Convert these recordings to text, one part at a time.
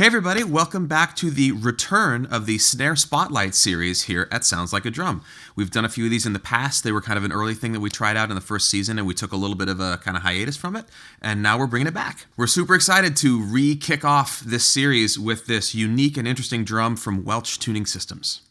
Hey everybody, welcome back to the return of the Snare Spotlight series here at Sounds Like a Drum. We've done a few of these in the past. They were kind of an early thing that we tried out in the first season, and we took a little bit of a kind of hiatus from it, and now we're bringing it back. We're super excited to re-kick off this series with this unique and interesting drum from Welch Tuning Systems.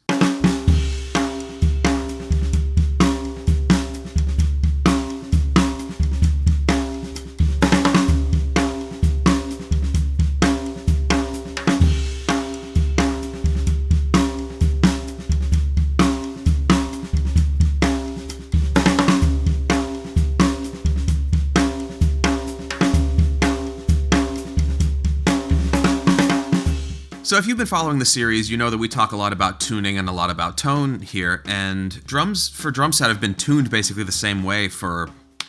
So if you've been following the series, you know that we talk a lot about tuning and a lot about tone here, and drums for drum set have been tuned basically the same way for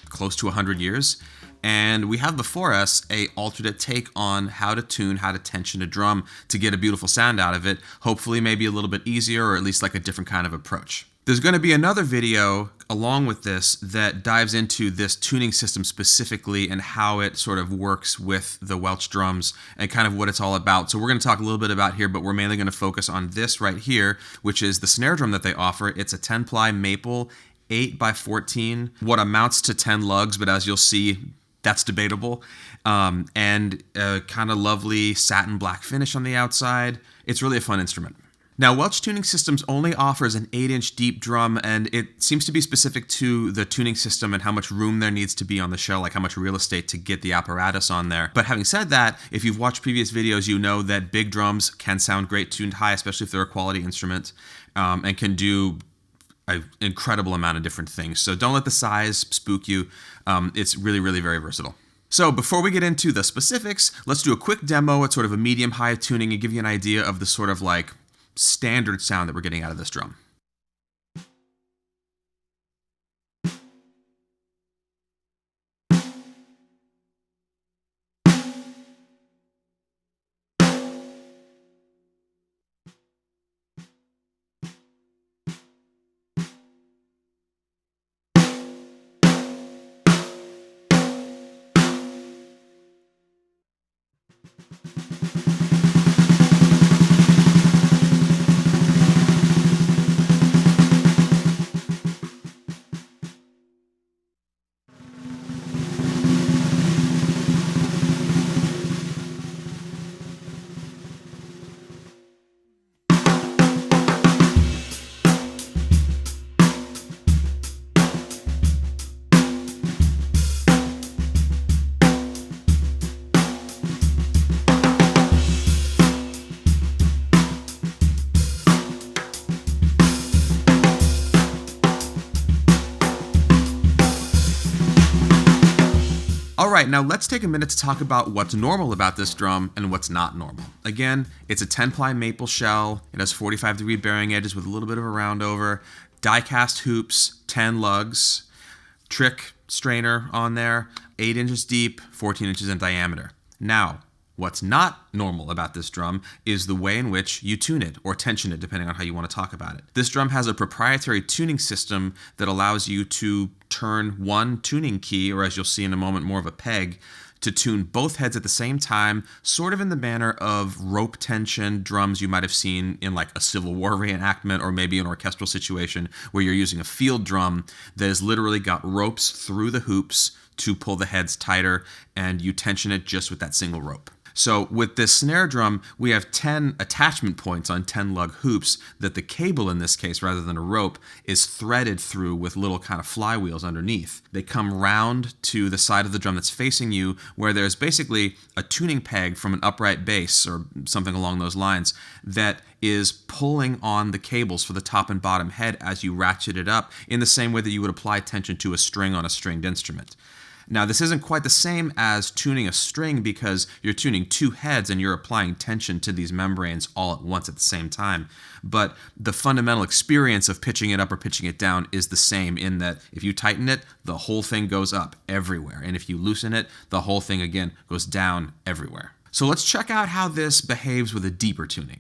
close to 100 years. And we have before us a alternate take on how to tune, how to tension a drum to get a beautiful sound out of it, hopefully maybe a little bit easier or at least like a different kind of approach. There's going to be another video along with this that dives into this tuning system specifically and how it sort of works with the Welch drums and kind of what it's all about. So we're going to talk a little bit about here, but we're mainly going to focus on this right here, which is the snare drum that they offer. It's a 10-ply maple 8x14, what amounts to 10 lugs, but as you'll see, that's debatable, and a kind of lovely satin black finish on the outside. It's really a fun instrument. Now, Welch Tuning Systems only offers an 8-inch deep drum, and it seems to be specific to the tuning system and how much room there needs to be on the shell, like how much real estate to get the apparatus on there. But having said that, if you've watched previous videos, you know that big drums can sound great tuned high, especially if they're a quality instrument, and can do an incredible amount of different things. So don't let the size spook you. It's really, really very versatile. So before we get into the specifics, let's do a quick demo at sort of a medium-high tuning and give you an idea of the sort of like standard sound that we're getting out of this drum. Alright, now let's take a minute to talk about what's normal about this drum and what's not normal. Again, it's a 10-ply maple shell, it has 45-degree bearing edges with a little bit of a round over, die-cast hoops, 10 lugs, trick strainer on there, 8 inches deep, 14 inches in diameter. Now, what's not normal about this drum is the way in which you tune it, or tension it, depending on how you want to talk about it. This drum has a proprietary tuning system that allows you to turn one tuning key, or as you'll see in a moment, more of a peg, to tune both heads at the same time, sort of in the manner of rope tension drums you might have seen in like a Civil War reenactment or maybe an orchestral situation where you're using a field drum that has literally got ropes through the hoops to pull the heads tighter, and you tension it just with that single rope. So with this snare drum, we have 10 attachment points on 10 lug hoops that the cable, in this case, rather than a rope, is threaded through with little kind of flywheels underneath. They come round to the side of the drum that's facing you, where there's basically a tuning peg from an upright bass or something along those lines that is pulling on the cables for the top and bottom head as you ratchet it up in the same way that you would apply tension to a string on a stringed instrument. Now, this isn't quite the same as tuning a string because you're tuning two heads and you're applying tension to these membranes all at once at the same time. But the fundamental experience of pitching it up or pitching it down is the same in that if you tighten it, the whole thing goes up everywhere. And if you loosen it, the whole thing, again, goes down everywhere. So let's check out how this behaves with a deeper tuning.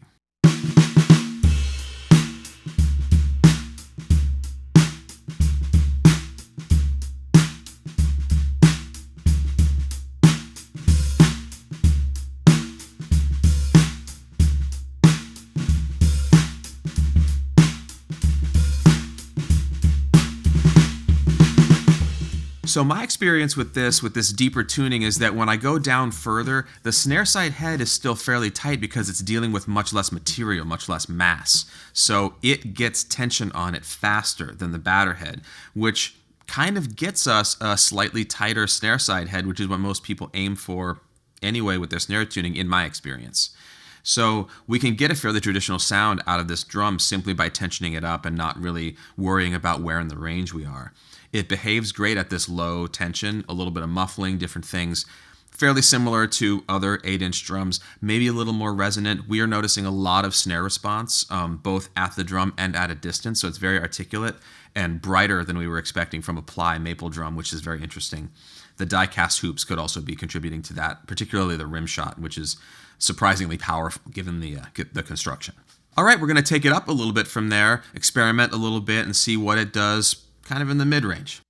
So my experience with this deeper tuning is that when I go down further, the snare side head is still fairly tight because it's dealing with much less material, much less mass. So it gets tension on it faster than the batter head, which kind of gets us a slightly tighter snare side head, which is what most people aim for anyway with their snare tuning, in my experience. So we can get a fairly traditional sound out of this drum simply by tensioning it up and not really worrying about where in the range we are. It behaves great at this low tension, a little bit of muffling, different things. Fairly similar to other 8-inch drums, maybe a little more resonant. We are noticing a lot of snare response, both at the drum and at a distance, so it's very articulate and brighter than we were expecting from a ply maple drum, which is very interesting. The die-cast hoops could also be contributing to that, particularly the rim shot, which is surprisingly powerful given the construction. All right, we're going to take it up a little bit from there, experiment a little bit, and see what it does kind of in the mid-range.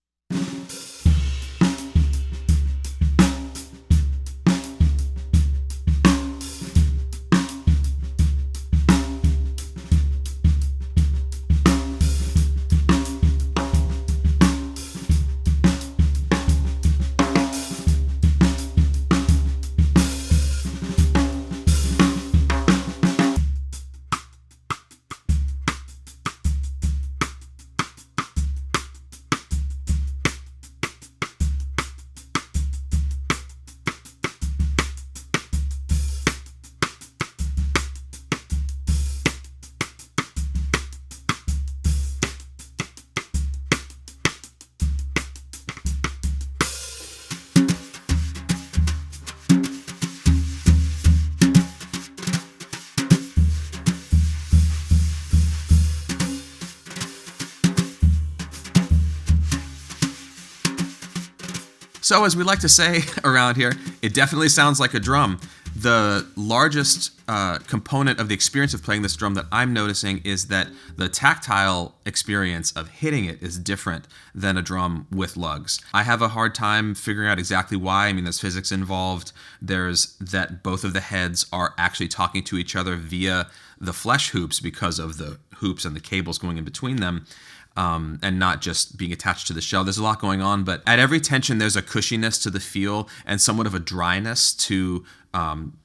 So as we like to say around here, it definitely sounds like a drum. The largest component of the experience of playing this drum that I'm noticing is that the tactile experience of hitting it is different than a drum with lugs. I have a hard time figuring out exactly why. I mean, there's physics involved. There's that both of the heads are actually talking to each other via the flesh hoops because of the hoops and the cables going in between them. And not just being attached to the shell. There's a lot going on, but at every tension there's a cushiness to the feel and somewhat of a dryness to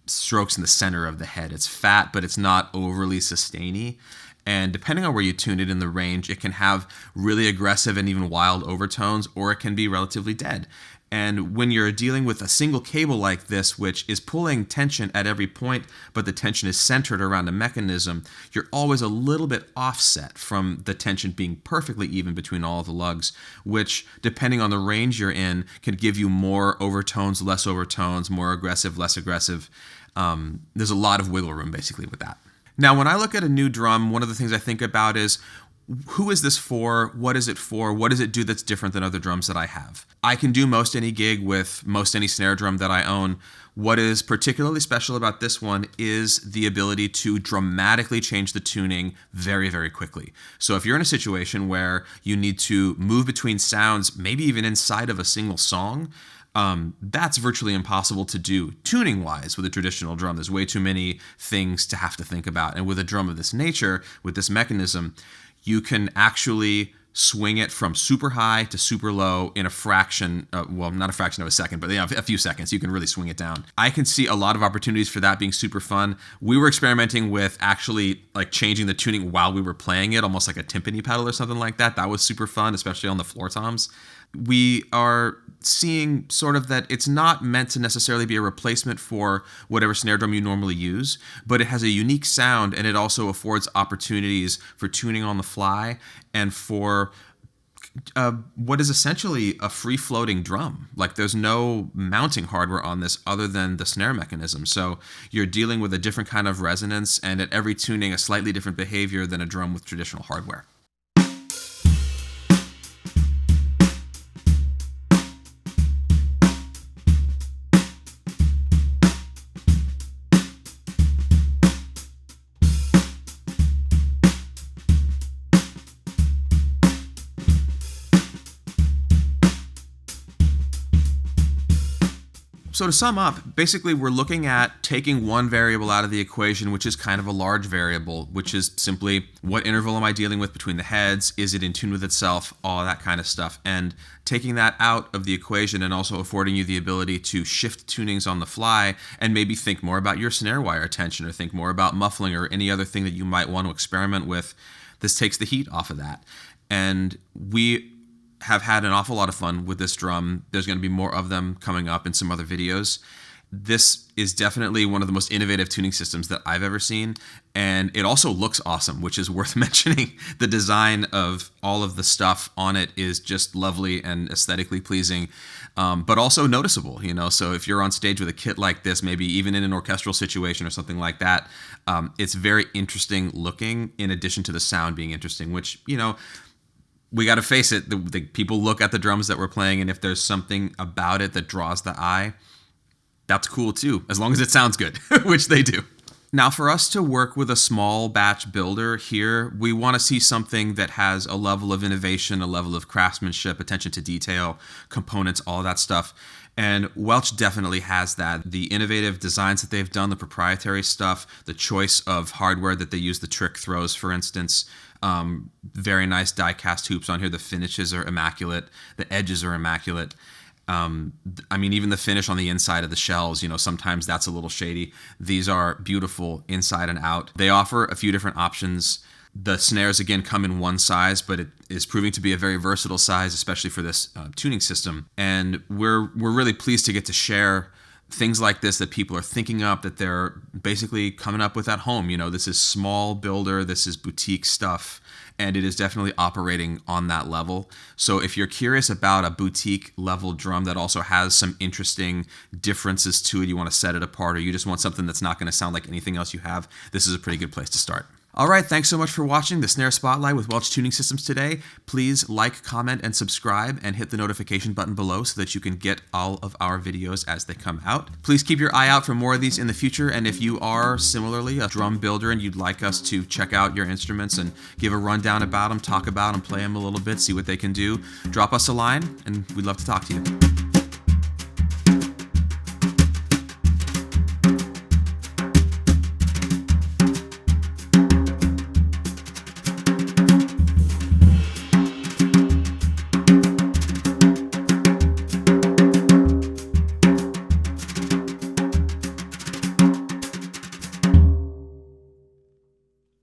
strokes in the center of the head. It's fat, but it's not overly sustainy. And depending on where you tune it in the range, it can have really aggressive and even wild overtones, or it can be relatively dead. And when you're dealing with a single cable like this, which is pulling tension at every point, but the tension is centered around a mechanism, you're always a little bit offset from the tension being perfectly even between all of the lugs, which, depending on the range you're in, can give you more overtones, less overtones, more aggressive, less aggressive. There's a lot of wiggle room, basically, with that. Now, when I look at a new drum, one of the things I think about is, who is this for? What is it for? What does it do that's different than other drums that I have? I can do most any gig with most any snare drum that I own. What is particularly special about this one is the ability to dramatically change the tuning very, very quickly. So if you're in a situation where you need to move between sounds, maybe even inside of a single song, that's virtually impossible to do tuning-wise with a traditional drum. There's way too many things to have to think about. And with a drum of this nature, with this mechanism, you can actually swing it from super high to super low in a fraction, well, not a fraction of a second, but a few seconds. You can really swing it down. I can see a lot of opportunities for that being super fun. We were experimenting with actually like changing the tuning while we were playing it, almost like a timpani pedal or something like that. That was super fun, especially on the floor toms. We are seeing sort of that it's not meant to necessarily be a replacement for whatever snare drum you normally use, but it has a unique sound, and it also affords opportunities for tuning on the fly and for what is essentially a free-floating drum. Like, there's no mounting hardware on this other than the snare mechanism. So you're dealing with a different kind of resonance, and at every tuning a slightly different behavior than a drum with traditional hardware. So to sum up, basically we're looking at taking one variable out of the equation, which is kind of a large variable, which is simply what interval am I dealing with between the heads? Is it in tune with itself? All that kind of stuff. And taking that out of the equation and also affording you the ability to shift tunings on the fly and maybe think more about your snare wire tension or think more about muffling or any other thing that you might want to experiment with. This takes the heat off of that. And we have had an awful lot of fun with this drum. There's going to be more of them coming up in some other videos. This is definitely one of the most innovative tuning systems that I've ever seen, and it also looks awesome, which is worth mentioning. The design of all of the stuff on it is just lovely and aesthetically pleasing, but also noticeable, you know. So if you're on stage with a kit like this, maybe even in an orchestral situation or something like that, it's very interesting looking, in addition to the sound being interesting, which, you know, we got to face it, the people look at the drums that we're playing, and if there's something about it that draws the eye, that's cool too, as long as it sounds good, which they do. Now, for us to work with a small batch builder here, we want to see something that has a level of innovation, a level of craftsmanship, attention to detail, components, all that stuff. And Welch definitely has that. The innovative designs that they've done, the proprietary stuff, the choice of hardware that they use, the trick throws, for instance, very nice die-cast hoops on here. The finishes are immaculate. The edges are immaculate. I mean, even the finish on the inside of the shells, you know, sometimes that's a little shady. These are beautiful inside and out. They offer a few different options. The snares, again, come in one size, but it is proving to be a very versatile size, especially for this tuning system. And we're really pleased to get to share things like this that people are thinking up, that they're basically coming up with at home. You know, this is small builder, this is boutique stuff, and it is definitely operating on that level. So if you're curious about a boutique level drum that also has some interesting differences to it, you want to set it apart, or you just want something that's not going to sound like anything else you have, this is a pretty good place to start. All right, thanks so much for watching the Snare Spotlight with Welch Tuning Systems today. Please like, comment, and subscribe, and hit the notification button below so that you can get all of our videos as they come out. Please keep your eye out for more of these in the future, and if you are similarly a drum builder and you'd like us to check out your instruments and give a rundown about them, talk about them, play them a little bit, see what they can do, drop us a line, and we'd love to talk to you.